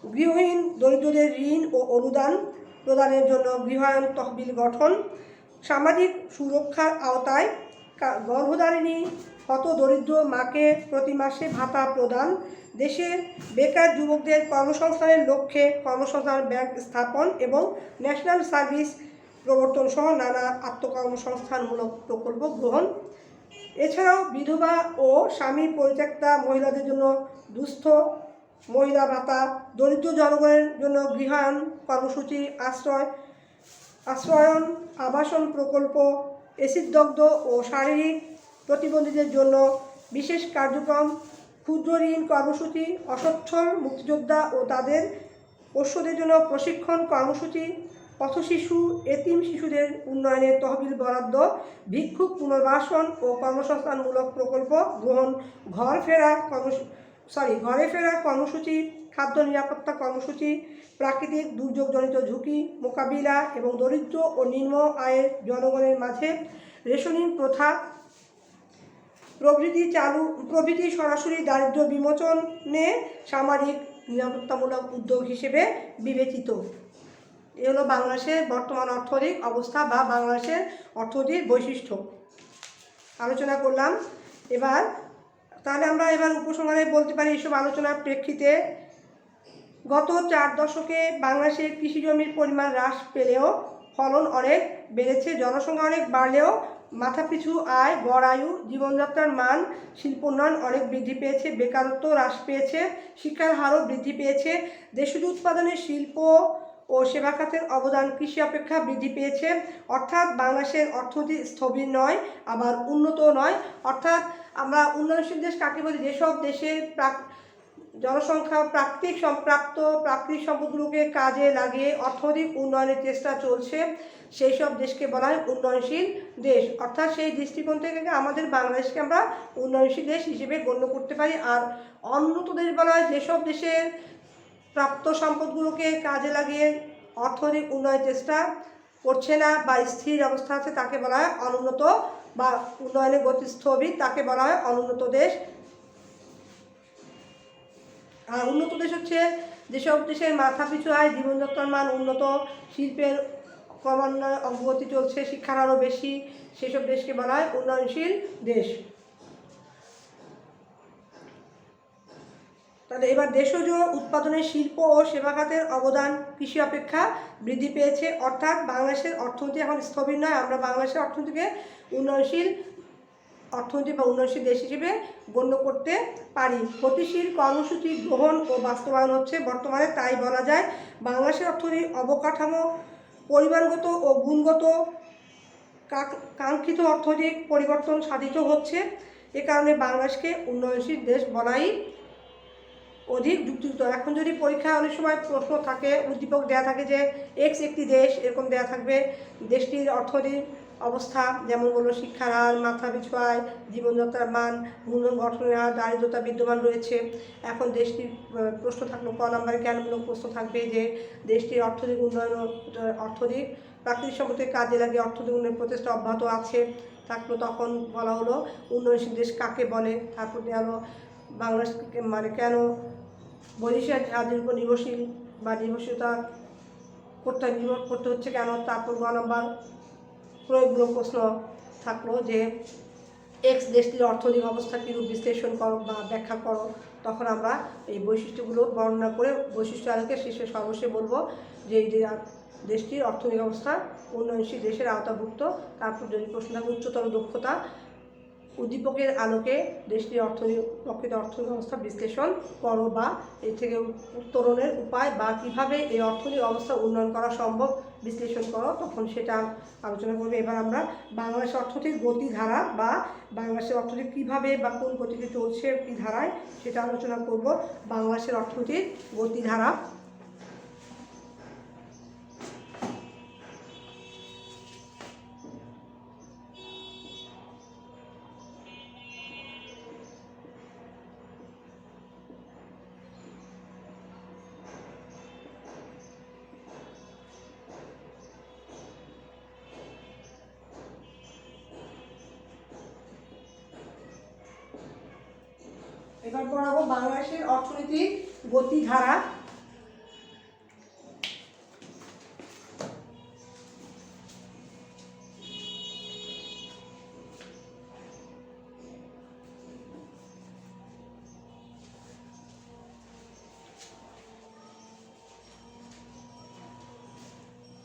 গৃহহীন দরিদ্রদের ঋণ ও অনুদান প্রদানের জন্য গৃহায়ন তহবিল গঠন, সামাজিক সুরক্ষার আওতায় গর্ভধারিণী হতদরিদ্র মাকে প্রতি মাসে ভাতা প্রদান, দেশে বেকার যুবকদের কর্মসংস্থানের লক্ষ্যে কর্মসংস্থান ব্যাংক স্থাপন এবং ন্যাশনাল সার্ভিস প্রবর্তন সহ নানা আত্মকর্মসংস্থানমূলক প্রকল্প গ্রহণ। এছাড়াও বিধবা ও স্বামী পরিত্যক্তা মহিলাদের জন্য দুস্থ মহিলা ভাতা, দরিদ্র জনগণের জন্য গৃহায়ন কর্মসূচি, আশ্রয়ন আবাসন প্রকল্প, এসিডদগ্ধ ও শারীরিক প্রতিবন্ধীদের জন্য বিশেষ কার্যক্রম, ক্ষুদ্র ঋণ কর্মসূচি, অসচ্ছল মুক্তিযোদ্ধা ও তাদের পোষ্যদের জন্য প্রশিক্ষণ কর্মসূচি, পথশিশু, এতিম শিশুদের উন্নয়নে তহবিল বরাদ্দ, ভিক্ষুক পুনর্বাসন ও কর্মসংস্থানমূলক প্রকল্প গ্রহণ, ঘরে ফেরা কর্মসূচি, খাদ্য নিরাপত্তা কর্মসূচি, প্রাকৃতিক দুর্যোগজনিত ঝুঁকি মোকাবিলা এবং দরিদ্র ও নিম্ন আয়ের জনগণের মাঝে রেশনিং প্রথা প্রভৃতি সরাসরি দারিদ্র্য বিমোচনে সামাজিক নিরাপত্তামূলক উদ্যোগ হিসেবে বিবেচিত। এ হলো বাংলাদেশের বর্তমান অর্থনৈতিক অবস্থা বা বাংলাদেশের অর্থনীতির বৈশিষ্ট্য আলোচনা করলাম। তাহলে আমরা উপসংহারে বলতে পারি এসব আলোচনার প্রেক্ষিতে গত 4 দশকে বাংলাদেশের কৃষি জমির পরিমাণ হ্রাস পেলেও ফলন অনেক বেড়েছে। জনসংখ্যা অনেক বাড়লেও মাথাপিছু আয়, গড় আয়ু, জীবনযাত্রার মান, শিল্পোন্নয়ন অনেক বৃদ্ধি পেয়েছে, বেকারত্ব হ্রাস পেয়েছে, শিক্ষার হারও বৃদ্ধি পেয়েছে। দেশজ উৎপাদনে শিল্প ও সেবা খাতের অবদান কৃষি অপেক্ষা বৃদ্ধি পেয়েছে। অর্থাৎ বাংলাদেশের অর্থনীতি স্থবির নয়, আবার উন্নত নয়। অর্থাৎ আমরা উন্নয়নশীল দেশ কাকে বলি? যেসব দেশের জনসংখ্যা প্রাকৃতিক সম্পদগুলোকে কাজে লাগিয়ে অর্থনৈতিক উন্নয়নের চেষ্টা চলছে, সেই সব দেশকে বলা হয় উন্নয়নশীল দেশ। অর্থাৎ সেই দৃষ্টিকোণ থেকে আমাদের বাংলাদেশকে আমরা উন্নয়নশীল দেশ হিসেবে গণ্য করতে পারি। আর উন্নত দেশ বলা হয় যেসব দেশের প্রাপ্ত সম্পদগুলোকে কাজে লাগিয়ে অর্থনৈতিক উন্নয়নের চেষ্টা করছে না বা স্থির অবস্থা আছে, তাকে বলা হয় অনুন্নত, বা উন্নয়নের গতি স্থবির, তাকে বলা হয় অনুন্নত দেশ। আর উন্নত দেশ হচ্ছে যেসব দেশের মাথাপিছু আয়, জীবনযাত্রার মান উন্নত, শিল্পের ক্রমান্বয়ে অগ্রগতি চলছে, শিক্ষার আরও বেশি, সেসব দেশকে বলা হয় উন্নয়নশীল দেশ। তাহলে এবার দেশজ উৎপাদনের শিল্প ও সেবা খাতের অবদান কৃষি অপেক্ষা বৃদ্ধি পেয়েছে। অর্থাৎ বাংলাদেশের অর্থনীতি এখন স্থবির নয়, আমরা বাংলাদেশের অর্থনীতিকে উন্নয়নশীল অর্থনীতি বা উন্নয়নশীল দেশ হিসেবে গণ্য করতে পারি। গতিশীল কর্মসূচি গ্রহণ ও বাস্তবায়ন হচ্ছে বর্তমানে, তাই বলা যায় বাংলাদেশের অর্থনীতির অবকাঠামো পরিমাণগত ও গুণগত কাঙ্ক্ষিত অর্থনৈতিক পরিবর্তন সাধিত হচ্ছে। এ কারণে বাংলাদেশকে উন্নয়নশীল দেশ বলাই অধিক যুক্তিযুক্ত। এখন যদি পরীক্ষায় অনেক সময় প্রশ্ন থাকে, উদ্দীপক দেওয়া থাকে যে এক্স একটি দেশ, এরকম দেওয়া থাকবে, দেশটির অর্থনৈতিক অবস্থা যেমন বললো শিক্ষার হার, মাথাপিছু আয়, জীবনযাত্রার মান, মূলধন গঠনের হার, দারিদ্রতা বিদ্যমান রয়েছে। এখন দেশটির প্রশ্ন থাকলো ক নম্বরে জ্ঞানমূলক প্রশ্ন থাকবে যে দেশটির অর্থনৈতিক উন্নয়ন, অর্থনৈতিক প্রাকৃতিক সম্পদকে কাজে লাগিয়ে অর্থনৈতিক উন্নয়নের প্রচেষ্টা অব্যাহত আছে থাকলো, তখন বলা হলো উন্নয়নশীল দেশ কাকে বলে। তারপর দেওয়া হলো বাংলাদেশকে মানে কেন বৈদেশিক জাহাজের উপর নির্ভরশীল বা নির্ভর করতে হচ্ছে কেন। তারপর গ নম্বর প্রয়োগমূলক প্রশ্ন থাকলো যে এক্স দেশটির অর্থনৈতিক অবস্থা কীরূপ বিশ্লেষণ করো বা ব্যাখ্যা করো। তখন আমরা এই বৈশিষ্ট্যগুলো বর্ণনা করে বৈশিষ্ট্য আলোকে শেষে সর্বশেষে বলবো যে এই যে দেশটির অর্থনৈতিক অবস্থা উন্নয়নশীল দেশের আওতাভুক্ত। তারপর যদি প্রশ্ন থাকে উচ্চতর দক্ষতা, উদ্দীপকের আলোকে দেশটির প্রকৃত অর্থনৈতিক অবস্থা বিশ্লেষণ করো, বা এর থেকে উত্তরণের উপায় বা কীভাবে এই অর্থনৈতিক অবস্থা উন্নয়ন করা সম্ভব বিশ্লেষণ করো, তখন সেটা আলোচনা করবে। এবার আমরা বাংলাদেশের অর্থনৈতিক গতিধারা বা বাংলাদেশের অর্থনীতি কীভাবে বা কোন গতিতে চলছে, কী ধারায়, সেটা আলোচনা করব। বাংলাদেশের অর্থনীতির গতিধারা। এবার পড়াবো বাংলাদেশের অর্থনৈতিক গতিধারা।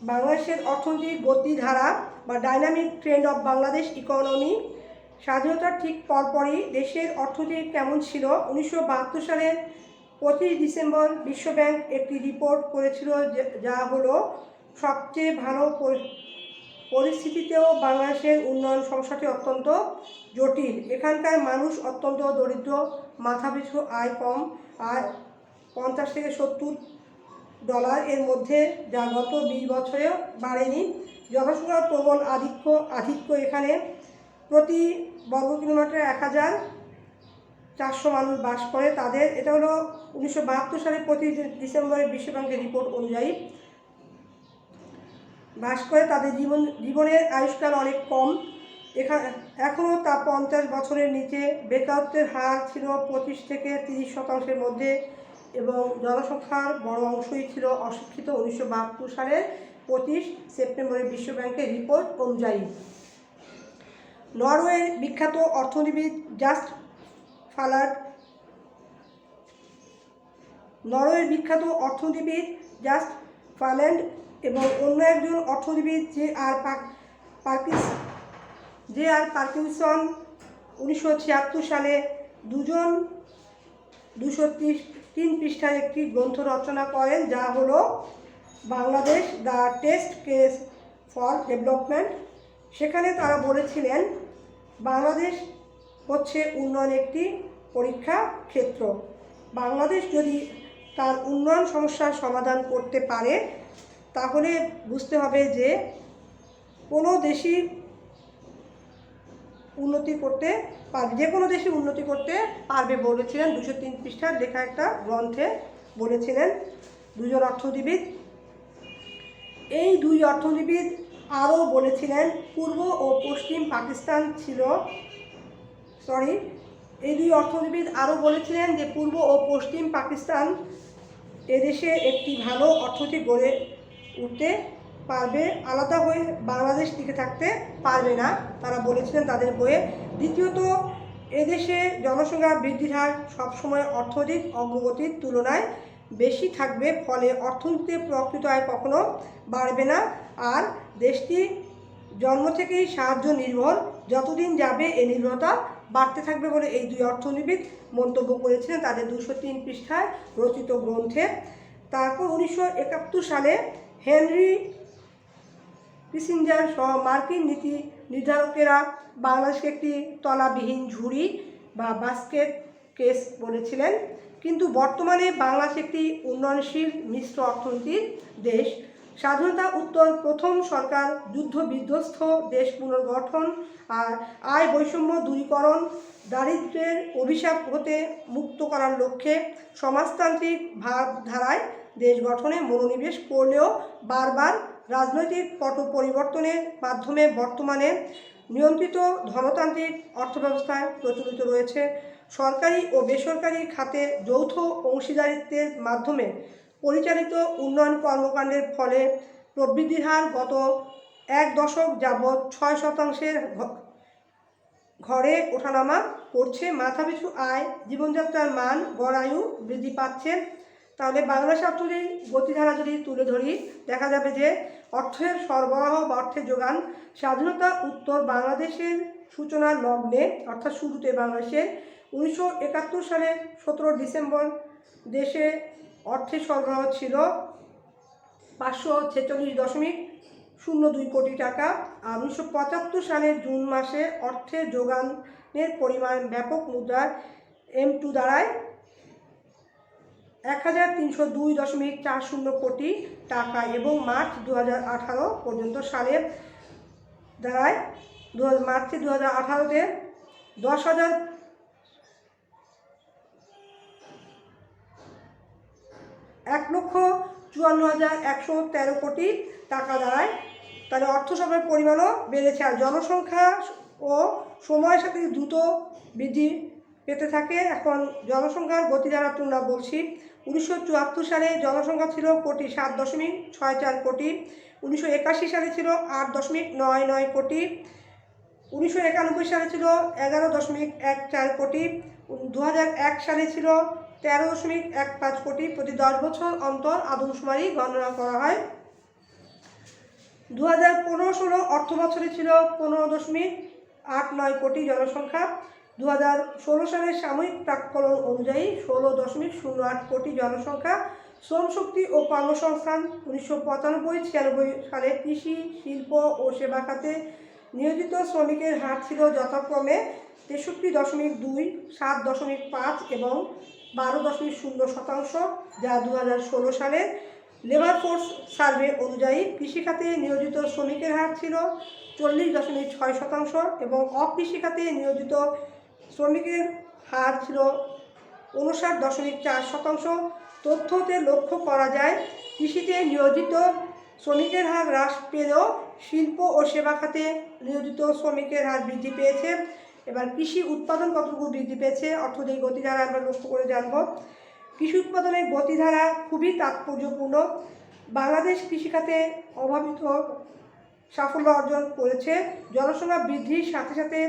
বাংলাদেশের অর্থনৈতিক গতিধারা বা dynamic trend of Bangladesh economy. স্বাধীনতার ঠিক পরপরই দেশের অর্থনীতি কেমন ছিল? 1972 সালের 25 ডিসেম্বর বিশ্বব্যাংক একটি রিপোর্ট করেছিল যা হলো সবচেয়ে ভালো পরিস্থিতিতেও বাংলাদেশের উন্নয়ন সমস্যাটি অত্যন্ত জটিল। এখানকার মানুষ অত্যন্ত দরিদ্র, মাথাপিছু আয় কম, আর 50 থেকে $70 এর মধ্যে, যা গত 20 বছরেও বাড়েনি। জনসংখ্যার প্রবল আধিক্য এখানে। প্রতি বর্গ কিলোমিটারে 1400 মানুষ বাস করে। তাদের এটা হলো 1972 সালের 25 ডিসেম্বরের বিশ্বব্যাংকের রিপোর্ট অনুযায়ী বাস করে। তাদের জীবনের আয়ুষ্কাল অনেক কম। এখনও তা 50 বছরের নিচে। বেকারত্বের হার ছিল 25 থেকে 30% মধ্যে, এবং জনসংখ্যার বড় অংশই ছিল অশিক্ষিত 1972 সালের 25 সেপ্টেম্বরের বিশ্বব্যাংকের রিপোর্ট অনুযায়ী। নরওয়ের বিখ্যাত অর্থনীতিবিদ জাস্ট ফালান্ড এবং অন্য একজন অর্থনীতিবিদ জে আর পার্কিনসন 1976 সালে 203 পৃষ্ঠার একটি গ্রন্থ রচনা করেন, যা হলো Bangladesh the test case for development. সেখানে তারা বলেছিলেন বাংলাদেশ হচ্ছে উন্নয়ন একটি পরীক্ষা ক্ষেত্র। বাংলাদেশ যদি তার উন্নয়ন সমস্যার সমাধান করতে পারে তাহলে বুঝতে হবে যে কোনো দেশই উন্নতি করতে পারবে, যে কোনো দেশই উন্নতি করতে পারবে বলেছিলেন 203 পৃষ্ঠার লেখা একটা গ্রন্থে বলেছিলেন দুজন অর্থনীতিবিদ। এই দুই অর্থনীতিবিদ আরও বলেছিলেন এই দুই অর্থনীতিবিদ আরও বলেছিলেন যে পূর্ব ও পশ্চিম পাকিস্তান এদেশে একটি ভালো অর্থনীতি গড়ে উঠতে পারবে, আলাদা হয়ে বাংলাদেশ টিকে থাকতে পারবে না, তারা বলেছিলেন তাদের বইয়ে। দ্বিতীয়ত, এদেশে জনসংখ্যা বৃদ্ধির হার সবসময় অর্থনৈতিক অগ্রগতির তুলনায় বেশি থাকবে, ফলে অর্থনীতিতে প্রকৃত আয় কখনো বাড়বে না, আর দেশটি জন্ম থেকেই সাহায্য নির্ভর, যতদিন যাবে এই নির্ভরতা বাড়তে থাকবে বলে এই দুই অর্থনীতিবিদ মন্তব্য করেছিলেন তাদের 203 পৃষ্ঠায় রচিত গ্রন্থে। তারপর 1971 সালে হেনরি কিসিঞ্জার সহ মার্কিন নীতি নির্ধারকেরা বাংলাদেশকে একটি তলাবিহীন ঝুড়ি বা বাস্কেট কেস বলেছিলেন, কিন্তু বর্তমানে বাংলাদেশ একটি উন্নয়নশীল মিশ্র অর্থনীতির দেশ। স্বাধীনতা উত্তর প্রথম সরকার যুদ্ধ বিধ্বস্ত দেশ পুনর্গঠন আর আয় বৈষম্য দূরীকরণ, দারিদ্র্যের অভিশাপ হতে মুক্ত করার লক্ষ্যে সমাজতান্ত্রিক ভাবধারায় দেশ গঠনে মনোনিবেশ করলেও বারবার রাজনৈতিক পট পরিবর্তনের মাধ্যমে বর্তমানে নিয়ন্ত্রিত ধনতান্ত্রিক অর্থব্যবস্থায় প্রচলিত রয়েছে। সরকারি ও বেসরকারি খাতে যৌথ অংশীদারিত্বের মাধ্যমে পরিচালিত উন্নয়ন কর্মকাণ্ডের ফলে প্রবৃদ্ধির হার গত এক দশক যাবৎ 6% ঘরে ওঠানামা করছে। মাথাপিছু আয়, জীবনযাত্রার মান, গড় আয়ু বৃদ্ধি পাচ্ছে। তাহলে বাংলাদেশ অর্থনীতির গতিধারা যদি তুলে ধরি, দেখা যাবে যে অর্থের সরবরাহ বা অর্থের যোগান স্বাধীনতা উত্তর বাংলাদেশের সূচনার লগ্নে অর্থাৎ শুরুতে বাংলাদেশের 1971 সালের 17 ডিসেম্বর দেশে অর্থের সরবরাহ ছিল 546.02 কোটি টাকা, আর 1975 সালের জুন মাসে অর্থের যোগানের পরিমাণ ব্যাপক মুদ্রার M2 দাঁড়ায় 1302.40 কোটি টাকা এবং মার্চ 2018 পর্যন্ত সালের দাঁড়ায় মার্চে 2018-তে 1,54,113 কোটি টাকা দাঁড়ায়। তাহলে অর্থ সরবরাহের পরিমাণও বেড়েছে, আর জনসংখ্যা ও সময়ের সাথে দ্রুত বৃদ্ধি পেতে থাকে। এখন জনসংখ্যার গতিধারা তোমরা বলছি। 1974 সালে জনসংখ্যা ছিল 7.64 কোটি, 1981 সালে ছিল 8.99 কোটি, 1991 সালে ছিল 11.14 কোটি, 2001 সালে ছিল 13.15 কোটি। প্রতি 10 বছর অন্তর আদমশুমারি গণনা করা হয়। 2015-16 অর্থ বছরে ছিল 15.89 কোটি জনসংখ্যা। 2016 সালের সাময়িক প্রাক্কলন অনুযায়ী 16.08 কোটি জনসংখ্যা। শ্রমশক্তি ও কর্মসংস্থান 1995-96 সালে কৃষি, শিল্প ও সেবা খাতে নিয়োজিত শ্রমিকের হার ছিল যথাক্রমে 63.2, 7.5 এবং 12.0%, যা 2016 সালের লেবার ফোর্স সার্ভে অনুযায়ী কৃষিখাতে নিয়োজিত শ্রমিকের হার ছিল 40.6% এবং অকৃষিখাতে নিয়োজিত শ্রমিকের হার ছিল 59.4%। তথ্যতে লক্ষ্য করা যায় কৃষিতে নিয়োজিত শ্রমিকের হার হ্রাস পেলেও শিল্প ও সেবা খাতে নিয়োজিত শ্রমিকের হার বৃদ্ধি পেয়েছে। এবার কৃষি উৎপাদন কতটুকু বৃদ্ধি পেয়েছে অর্থনৈতিক গতিধারা আমরা লক্ষ্য করে জানব। কৃষি উৎপাদনের গতিধারা খুবই তাৎপর্যপূর্ণ। বাংলাদেশ কৃষিখাতে অভাবিত সাফল্য অর্জন করেছে। জনসংখ্যা বৃদ্ধির সাথে সাথে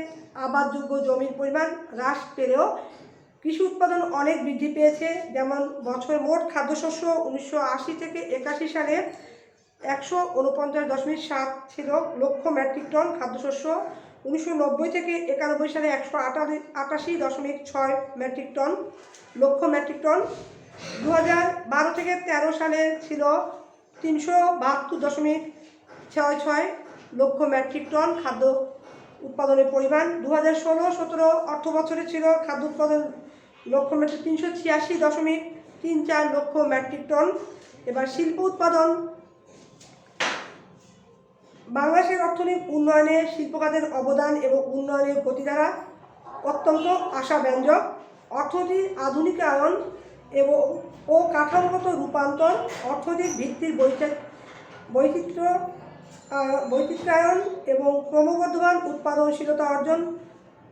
আবাদযোগ্য জমির পরিমাণ হ্রাস পেলেও কৃষি উৎপাদন অনেক বৃদ্ধি পেয়েছে। যেমন বছর মোট খাদ্যশস্য 1980 থেকে 81 সালে 149.7 ছিল লক্ষ মেট্রিক টন খাদ্যশস্য। 1990 থেকে 91 সালে 188.6 মেট্রিক টন লক্ষ মেট্রিক টন। 2012 থেকে 13 সালে ছিল 372.66 লক্ষ মেট্রিক টন খাদ্য উৎপাদনের পরিমাণ। 2016-17 অর্থ বছরে ছিল খাদ্য উৎপাদন লক্ষ মেট্রিক 386.34 লক্ষ মেট্রিক টন। এবার শিল্প উৎপাদন। বাংলাদেশের অর্থনৈতিক উন্নয়নে শিল্প খাতের অবদান এবং উন্নয়নের গতিধারা অত্যন্ত আশাব্যঞ্জক। অর্থনীতির আধুনিকায়ন ও কাঠামোগত রূপান্তর, অর্থনৈতিক ভিত্তির বৈচিত্র্যায়ন এবং ক্রমবর্ধমান উৎপাদনশীলতা অর্জন,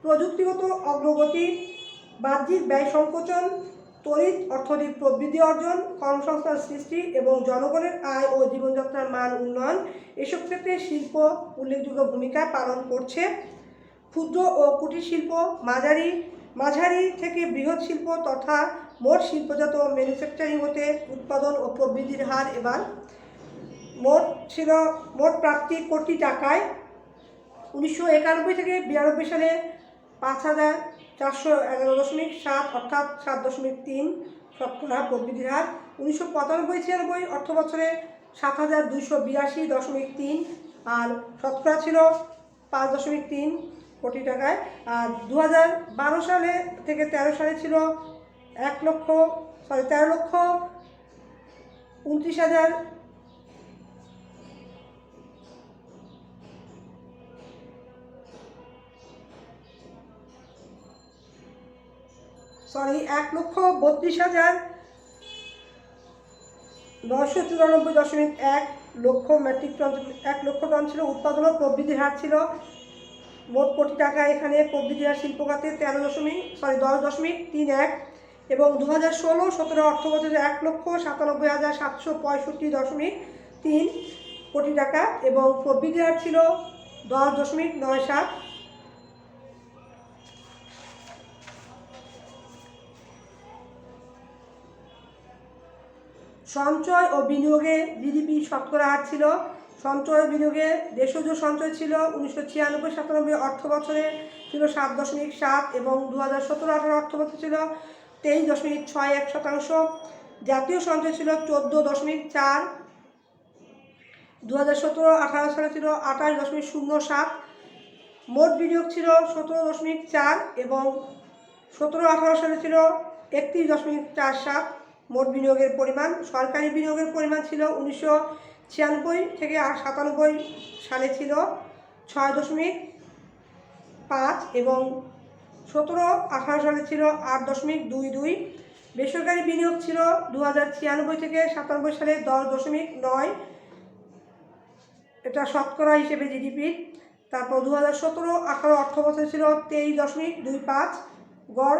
প্রযুক্তিগত অগ্রগতি, বাহ্যিক ব্যয় সংকোচন, তড়িৎ অর্থনৈতিক প্রবৃদ্ধি অর্জন, কর্মসংস্থান সৃষ্টি এবং জনগণের আয় ও জীবনযাত্রার মান উন্নয়ন, এসব ক্ষেত্রে শিল্প উল্লেখযোগ্য ভূমিকা পালন করছে। ক্ষুদ্র ও কুটির শিল্প, মাঝারি থেকে বৃহৎ শিল্প তথা মোট শিল্পজাত ম্যানুফ্যাকচারিং হতে উৎপাদন ও প্রবৃদ্ধির হার এবার মোট প্রাপ্তি কোটি টাকায়। 1991 থেকে 92 সালে 5,411.7 অর্থাৎ 7.3 শতকরা প্রবৃদ্ধির হার। 1995-96 অর্থ বছরে 7,282.3 আর শতকরা ছিল 5.3 কোটি টাকায়। আর 2012 সালে থেকে 13 সালে ছিল 13,29,000 1,32,994.1 লক্ষ মেট্রিক টন 1 লক্ষ টন ছিল। উৎপাদন ও প্রবৃদ্ধির হার ছিল মোট কোটি টাকা। এখানে প্রবৃদ্ধির হার শিল্প খাতে 10.31 এবং 2016-17 অর্থ বছরে 1,97,765.3 কোটি টাকা এবং প্রবৃদ্ধির হার ছিল 10.97। সঞ্চয় ও বিনিয়োগে জিডিপি শতকরা হার ছিল। সঞ্চয় ও বিনিয়োগে দেশজ সঞ্চয় ছিল 1996-97 অর্থ বছরে ছিল 7.7 এবং 2017-18 অর্থ বছরে ছিল 23.61%। জাতীয় সঞ্চয় ছিল 14.4, 2017-18 সালে ছিল 28.07। মোট বিনিয়োগ ছিল 17.4 এবং 17-18 সালে ছিল 31.47 মোট বিনিয়োগের পরিমাণ। সরকারি বিনিয়োগের পরিমাণ ছিল 1996 থেকে 97 সালে ছিল 6.5 এবং 17-18 সালে ছিল 8.22। বেসরকারি বিনিয়োগ ছিল 2096 থেকে 97 সালে 10.9, এটা শতকরা হিসেবে জিডিপি। তারপর 2017-18 অর্থ বছরে ছিল 23.25। গত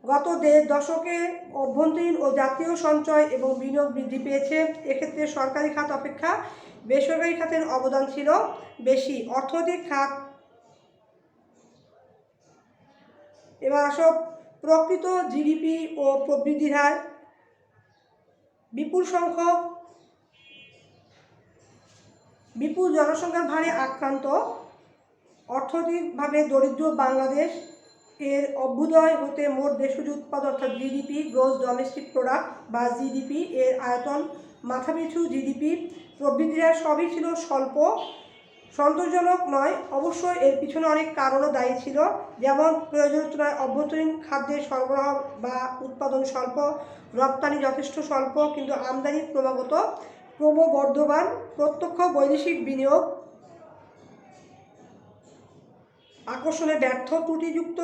1.5 দশকে অভ্যন্তরীণ ও জাতীয় সঞ্চয় এবং বিনিয়োগ বৃদ্ধি পেয়েছে। এক্ষেত্রে সরকারি খাত অপেক্ষা বেসরকারি খাতের অবদান ছিল বেশি। অর্থনৈতিক খাত। এবার আসো প্রকৃত জিডিপি ও প্রবৃদ্ধির হার। বিপুল জনসংখ্যার ভারে আক্রান্ত অর্থনৈতিকভাবে দরিদ্র বাংলাদেশ এর অভ্যুদয় হতে মোট দেশজ উৎপাদন অর্থাৎ জিডিপি, গ্রোস ডোমেস্টিক প্রোডাক্ট বা জিডিপি এর আয়তন, মাথাপিছু জিডিপি, প্রবৃদ্ধির হার সবই ছিল স্বল্প, সন্তোষজনক নয়। অবশ্যই এর পিছনে অনেক কারণও দায়ী ছিল, যেমন প্রয়োজনীয় তুলনায় অভ্যন্তরীণ খাদ্যের সরবরাহ বা উৎপাদন স্বল্প, রপ্তানি যথেষ্ট স্বল্প কিন্তু আমদানি ক্রমবর্ধমান, প্রত্যক্ষ বৈদেশিক বিনিয়োগ আকর্ষণে ব্যর্থ, ত্রুটিযুক্ত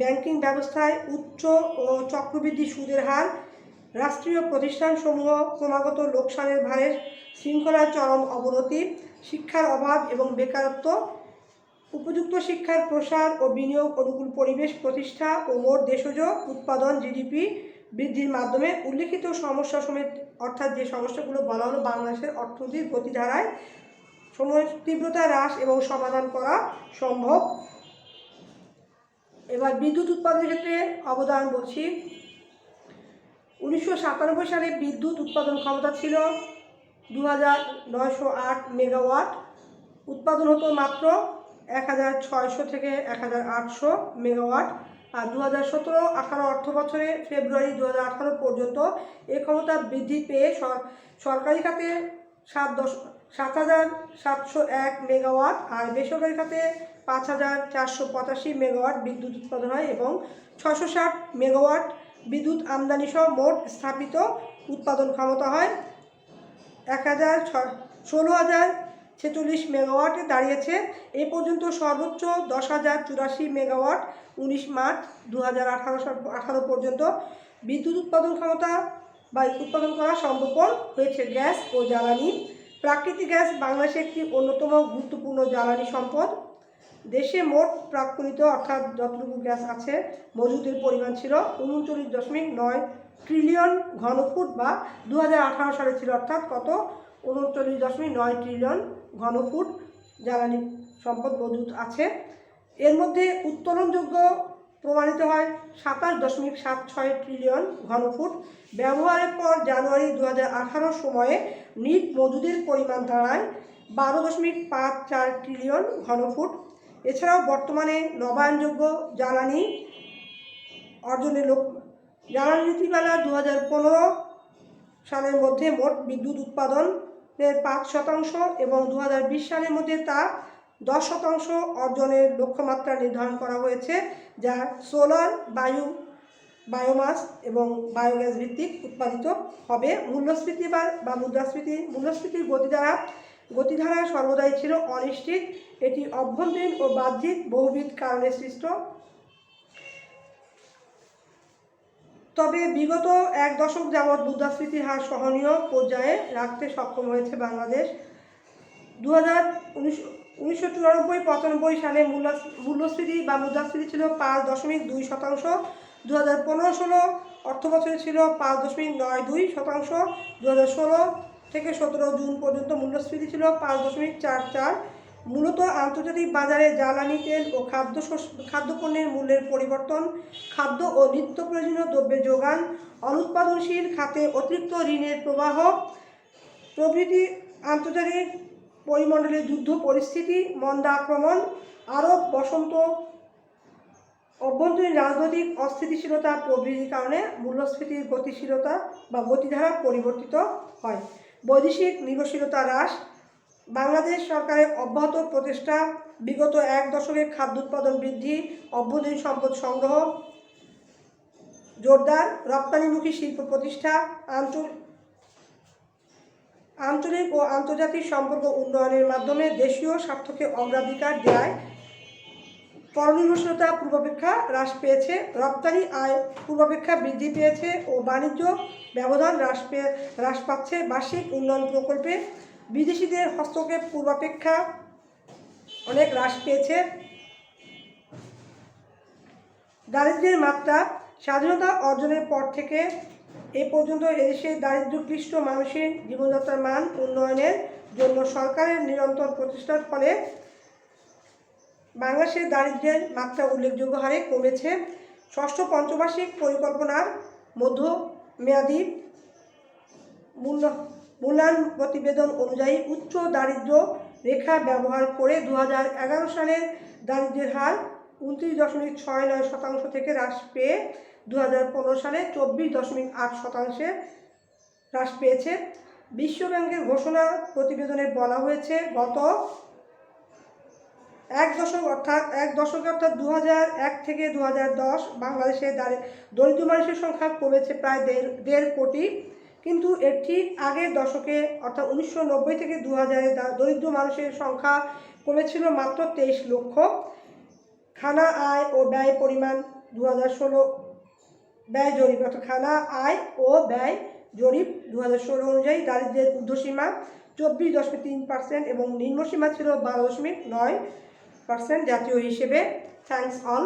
ব্যাংকিং ব্যবস্থায় উচ্চ ও চক্রবৃদ্ধি সুদের হার, রাষ্ট্রীয় প্রতিষ্ঠানসমূহ ক্রমাগত লোকসানের ভারে, শৃঙ্খলার চরম অবনতি, শিক্ষার অভাব এবং বেকারত্ব, উপযুক্ত শিক্ষার প্রসার ও বিনিয়োগ অনুকূল পরিবেশ প্রতিষ্ঠা ও মোট দেশজ উৎপাদন জিডিপি বৃদ্ধির মাধ্যমে উল্লিখিত সমস্যা সমেত অর্থাৎ যে সমস্যাগুলো বলা হলো বাংলাদেশের অর্থনৈতিক গতিধারায় তীব্রতা হ্রাস এবং সমাধান করা সম্ভব। এবার বিদ্যুৎ উৎপাদনের ক্ষেত্রে অবদান বলছি। 1997 সালে বিদ্যুৎ উৎপাদন ক্ষমতা ছিল 2908 মেগাওয়াট, উৎপাদন হতো মাত্র 1600 থেকে 1800 মেগাওয়াট। আর 2017-18 অর্থ বছরে ফেব্রুয়ারি 2018 পর্যন্ত এই ক্ষমতা বৃদ্ধি পেয়ে সরকারি খাতে 7701 মেগাওয়াট আর বেসরকারি খাতে 5485 মেগাওয়াট বিদ্যুৎ উৎপাদন হয় এবং 660 মেগাওয়াট বিদ্যুৎ আমদানি সহ মোট স্থাপিত উৎপাদন ক্ষমতা হয় 16,046 মেগাওয়াটে দাঁড়িয়েছে। এ পর্যন্ত সর্বোচ্চ 10,084 মেগাওয়াট 19 মার্চ 2018 পর্যন্ত বিদ্যুৎ উৎপাদন ক্ষমতা বা উৎপাদন করা সম্ভবপর হয়েছে। গ্যাস ও জ্বালানি। প্রাকৃতিক গ্যাস বাংলাদেশের একটি অন্যতম গুরুত্বপূর্ণ জ্বালানি সম্পদ। দেশে মোট প্রাকৃতিক অর্থাৎ যতটুকু গ্যাস আছে মজুদের পরিমাণ ছিল 39.9 ট্রিলিয়ন ঘনফুট বা 2018 সালে ছিল অর্থাৎ কত 39.9 ট্রিলিয়ন ঘনফুট জ্বালানি সম্পদ মজুদ আছে। এর মধ্যে উত্তোলনযোগ্য প্রমাণিত হয় 27.76 ট্রিলিয়ন ঘনফুট। ব্যবহারের পর জানুয়ারি 2018 সময়ে নিট মজুদের পরিমাণ দাঁড়ায় 12.54 ট্রিলিয়ন ঘনফুট। এছাড়াও বর্তমানে নবায়নযোগ্য জ্বালানি অর্জনের জ্বালানি নীতিমালা 2015 সালের মধ্যে মোট বিদ্যুৎ উৎপাদনের 5% এবং 2020 সালের মধ্যে তা 10% অর্জনের লক্ষ্যমাত্রা নির্ধারণ করা হয়েছে, যা সোলার, বায়োমাস এবং বায়োগ্যাস ভিত্তিক উৎপাদিত হবে। মূল্যস্ফীতি বা মুদ্রাস্ফীতি। মূল্যস্ফীতির গতিধারা সর্বদাই ছিল অনিশ্চিত। এটি অভ্যন্তরীণ ও বাহ্যিক বহুবিধ কারণে সৃষ্ট। তবে বিগত এক দশক যাবৎ মুদ্রাস্ফীতির হার সহনীয় পর্যায়ে রাখতে সক্ষম হয়েছে বাংলাদেশ। 1994-95 সালে মূল্যস্ফীতি বা মুদ্রাস্ফীতি ছিল 5.2%। 2015-16 অর্থবছরে ছিল 5.92%। 2016 থেকে 17 জুন পর্যন্ত মূল্যস্ফীতি ছিল 5.44। মূলত আন্তর্জাতিক বাজারে জ্বালানি তেল ও খাদ্যপণ্যের মূল্যের পরিবর্তন, খাদ্য ও নিত্য প্রয়োজনীয় দ্রব্যের যোগান, অনুৎপাদনশীল খাতে অতিরিক্ত ঋণের প্রবাহ প্রভৃতি, আন্তর্জাতিক পরিমণ্ডলে যুদ্ধ পরিস্থিতি, মন্দা আক্রমণ, আরব বসন্ত, অভ্যন্তরীণ রাজনৈতিক অস্থিতিশীলতা প্রভৃতির কারণে মূল্যস্ফীতির গতিশীলতা বা গতিধারা পরিবর্তিত হয়। বৈদেশিক নির্ভরশীলতা হ্রাস। বাংলাদেশ সরকারের অব্যাহত প্রচেষ্টা, বিগত এক দশকে খাদ্য উৎপাদন বৃদ্ধি, অভ্যন্তরীণ সম্পদ সংগ্রহ জোরদার, রপ্তানিমুখী শিল্প প্রতিষ্ঠা, আঞ্চলিক ও আন্তর্জাতিক সম্পর্ক উন্নয়নের মাধ্যমে দেশীয় স্বার্থকে অগ্রাধিকার দেয়। পরনির্ভরশীলতা পূর্বাপেক্ষা হ্রাস পেয়েছে, রপ্তানি আয় পূর্বাপেক্ষা বৃদ্ধি পেয়েছে ও বাণিজ্য ব্যবধান হ্রাস পাচ্ছে। বার্ষিক উন্নয়ন প্রকল্পে বিদেশিদের হস্তক্ষেপ পূর্বাপেক্ষা অনেক হ্রাস পেয়েছে। দারিদ্র্যের মাত্রা। স্বাধীনতা অর্জনের পর থেকে এ পর্যন্ত এদেশের দারিদ্র্যক্লিষ্ট মানুষের জীবনযাত্রার মান উন্নয়নের জন্য সরকারের নিরন্তর প্রচেষ্টার ফলে বাংলাদেশের দারিদ্র্যের মাত্রা উল্লেখযোগ্য হারে কমেছে। ষষ্ঠ পঞ্চবার্ষিক পরিকল্পনার মধ্যমেয়াদী মূল্যায়ন প্রতিবেদন অনুযায়ী উচ্চ দারিদ্র্য রেখা ব্যবহার করে 2011 সালের দারিদ্র্যের হার 29.69% থেকে হ্রাস পেয়ে 2015 সালে 24.8% হ্রাস পেয়েছে। বিশ্বব্যাংকের ঘোষণা প্রতিবেদনে বলা হয়েছে, গত এক দশকে অর্থাৎ 2001 থেকে 2010 বাংলাদেশের দরিদ্র মানুষের সংখ্যা কমেছে প্রায় 1.5 কোটি। কিন্তু এর ঠিক আগের দশকে অর্থাৎ 1990 থেকে 2000 দরিদ্র মানুষের সংখ্যা কমেছিল মাত্র 23 লক্ষ। খানা আয় ও ব্যয় পরিমাণ 2016 ব্যয় জরিপ অর্থাৎ খানা আয় ও ব্যয় জরিপ 2016 অনুযায়ী দারিদ্র্যের ঊর্ধ্বসীমা 24.3% এবং নিম্নসীমা ছিল 12.9% জাতীয় হিসেবে। Thanks all.